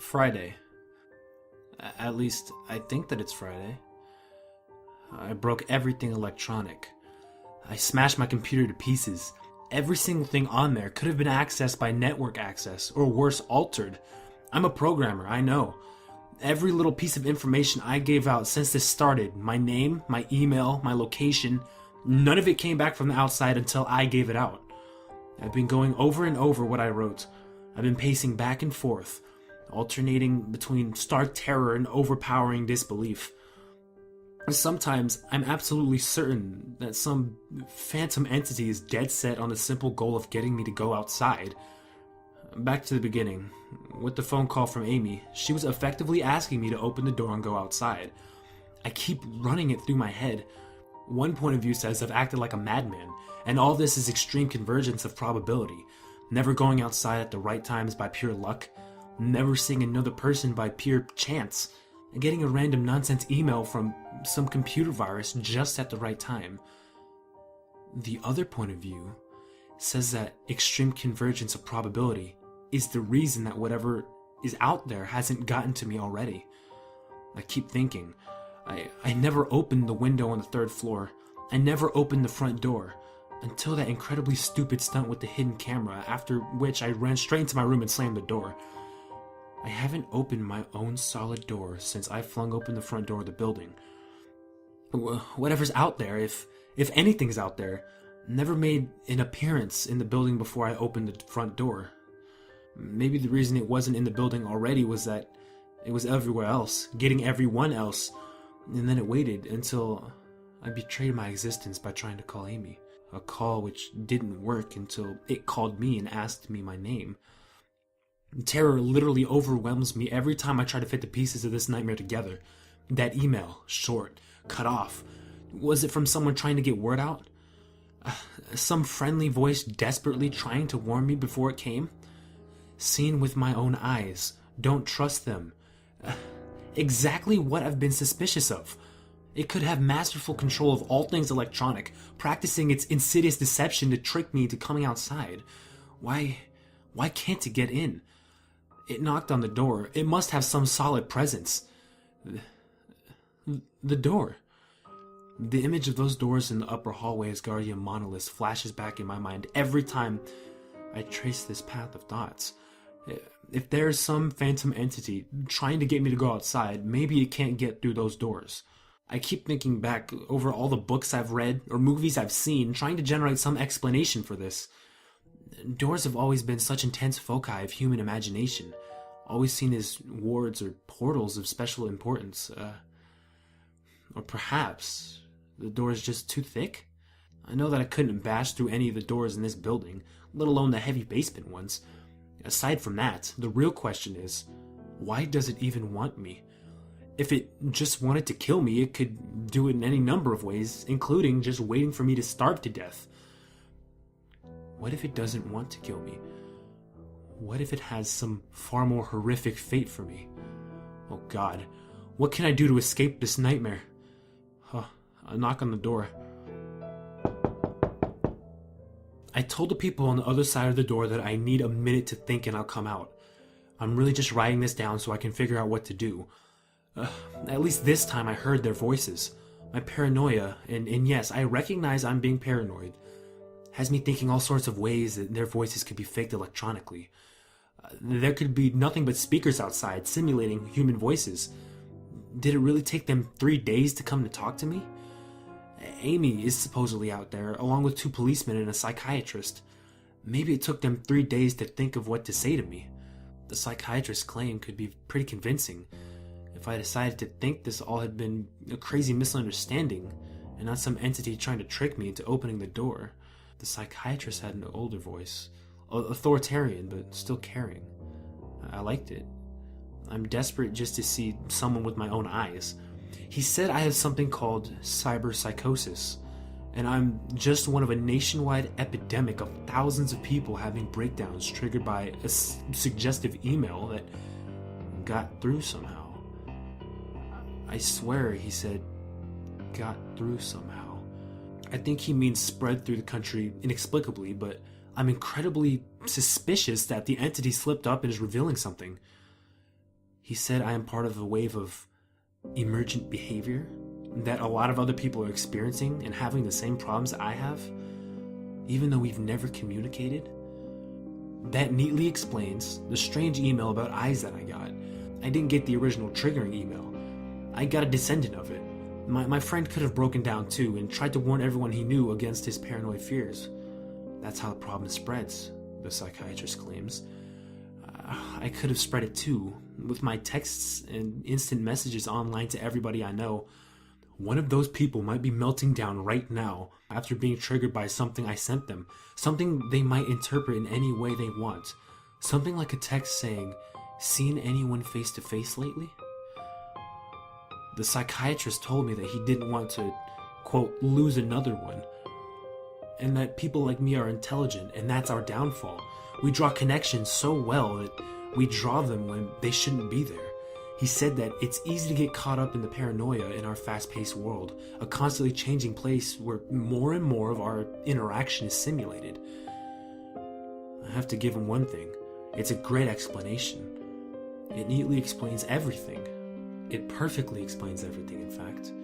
Friday. At least, I think that it's Friday. I broke everything electronic. I smashed my computer to pieces. Every single thing on there could have been accessed by network access, or worse, altered. I'm a programmer, I know. Every little piece of information I gave out since this started, my name, my email, my location, none of it came back from the outside until I gave it out. I've been going over and over what I wrote. I've been pacing back and forth, alternating between stark terror and overpowering disbelief. Sometimes I'm absolutely certain that some phantom entity is dead set on the simple goal of getting me to go outside. Back to the beginning. With the phone call from Amy, she was effectively asking me to open the door and go outside. I keep running it through my head. One point of view says I've acted like a madman, and all this is extreme convergence of probability. Never going outside at the right times by pure luck, never seeing another person by pure chance, and getting a random nonsense email from some computer virus just at the right time. The other point of view says that extreme convergence of probability is the reason that whatever is out there hasn't gotten to me already. I keep thinking, I never opened the window on the third floor. I never opened the front door until that incredibly stupid stunt with the hidden camera, after which I ran straight into my room and slammed the door. I haven't opened my own solid door since I flung open the front door of the building. Whatever's out there, if anything's out there, never made an appearance in the building before I opened the front door. Maybe the reason it wasn't in the building already was that it was everywhere else, getting everyone else, and then it waited until I betrayed my existence by trying to call Amy. A call which didn't work until it called me and asked me my name. Terror literally overwhelms me every time I try to fit the pieces of this nightmare together. That email, short, cut off. Was it from someone trying to get word out? Some friendly voice desperately trying to warn me before it came? Seen with my own eyes. Don't trust them. Exactly what I've been suspicious of. It could have masterful control of all things electronic, practicing its insidious deception to trick me into coming outside. Why can't it get in? It knocked on the door. It must have some solid presence. The door. The image of those doors in the upper hallway as guardian monoliths flashes back in my mind every time I trace this path of thoughts. If there's some phantom entity trying to get me to go outside, maybe it can't get through those doors. I keep thinking back over all the books I've read or movies I've seen, trying to generate some explanation for this. Doors have always been such intense foci of human imagination, always seen as wards or portals of special importance. Or perhaps the door is just too thick? I know that I couldn't bash through any of the doors in this building, let alone the heavy basement ones. Aside from that, the real question is, why does it even want me? If it just wanted to kill me, it could do it in any number of ways, including just waiting for me to starve to death. What if it doesn't want to kill me? What if it has some far more horrific fate for me? Oh God, what can I do to escape this nightmare? A knock on the door. I told the people on the other side of the door that I need a minute to think and I'll come out. I'm really just writing this down so I can figure out what to do. At least this time I heard their voices. My paranoia, and yes, I recognize I'm being paranoid, has me thinking all sorts of ways that their voices could be faked electronically. There could be nothing but speakers outside simulating human voices. Did it really take them 3 days to come to talk to me? Amy is supposedly out there, along with 2 policemen and a psychiatrist. Maybe it took them 3 days to think of what to say to me. The psychiatrist's claim could be pretty convincing. If I decided to think this all had been a crazy misunderstanding, and not some entity trying to trick me into opening the door. The psychiatrist had an older voice, authoritarian but still caring. I liked it. I'm desperate just to see someone with my own eyes. He said I have something called psychosis, and I'm just one of a nationwide epidemic of thousands of people having breakdowns triggered by a suggestive email that got through somehow. I swear he said, got through somehow. I think he means spread through the country inexplicably, but I'm incredibly suspicious that the entity slipped up and is revealing something. He said I am part of a wave of emergent behavior that a lot of other people are experiencing and having the same problems I have, even though we've never communicated. That neatly explains the strange email about eyes that I got. I didn't get the original triggering email. I got a descendant of it. My friend could have broken down too and tried to warn everyone he knew against his paranoid fears. That's how the problem spreads, the psychiatrist claims. I could have spread it too, with my texts and instant messages online to everybody I know. One of those people might be melting down right now after being triggered by something I sent them, something they might interpret in any way they want. Something like a text saying, "Seen anyone face to face lately?" The psychiatrist told me that he didn't want to, quote, lose another one, and that people like me are intelligent, and that's our downfall. We draw connections so well that we draw them when they shouldn't be there. He said that it's easy to get caught up in the paranoia in our fast-paced world, a constantly changing place where more and more of our interaction is simulated. I have to give him one thing. It's a great explanation. It neatly explains everything. It perfectly explains everything, in fact.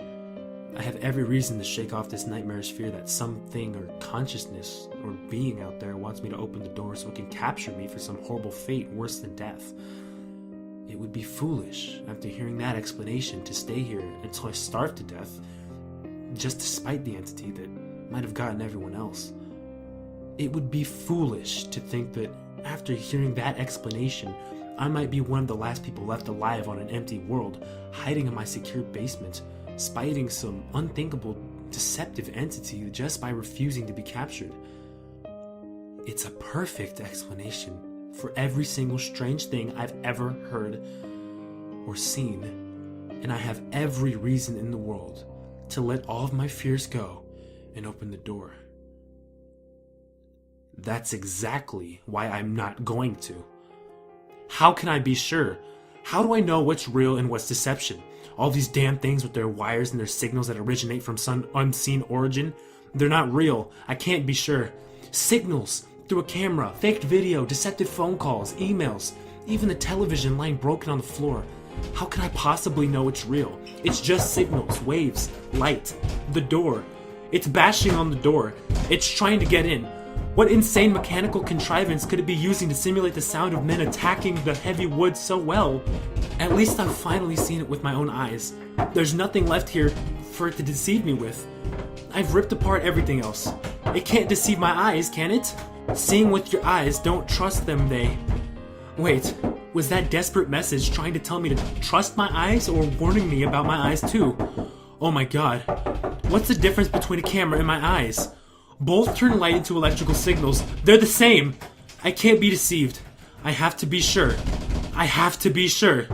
I have every reason to shake off this nightmarish fear that something or consciousness or being out there wants me to open the door so it can capture me for some horrible fate worse than death. It would be foolish, after hearing that explanation, to stay here until I starve to death, just to spite the entity that might have gotten everyone else. It would be foolish to think that after hearing that explanation, I might be one of the last people left alive on an empty world, hiding in my secure basement, spiting some unthinkable, deceptive entity just by refusing to be captured. It's a perfect explanation for every single strange thing I've ever heard or seen, and I have every reason in the world to let all of my fears go and open the door. That's exactly why I'm not going to. How can I be sure? How do I know what's real and what's deception? All these damn things with their wires and their signals that originate from some unseen origin, they're not real. I can't be sure. Signals through a camera, faked video, deceptive phone calls, emails, even the television lying broken on the floor. How can I possibly know it's real? It's just signals, waves, light, the door. It's bashing on the door. It's trying to get in. What insane mechanical contrivance could it be using to simulate the sound of men attacking the heavy wood so well? At least I've finally seen it with my own eyes. There's nothing left here for it to deceive me with. I've ripped apart everything else. It can't deceive my eyes, can it? Seeing with your eyes, don't trust them, they... Wait, was that desperate message trying to tell me to trust my eyes or warning me about my eyes too? Oh my god. What's the difference between a camera and my eyes? Both turn light into electrical signals. They're the same. I can't be deceived. I have to be sure. I have to be sure.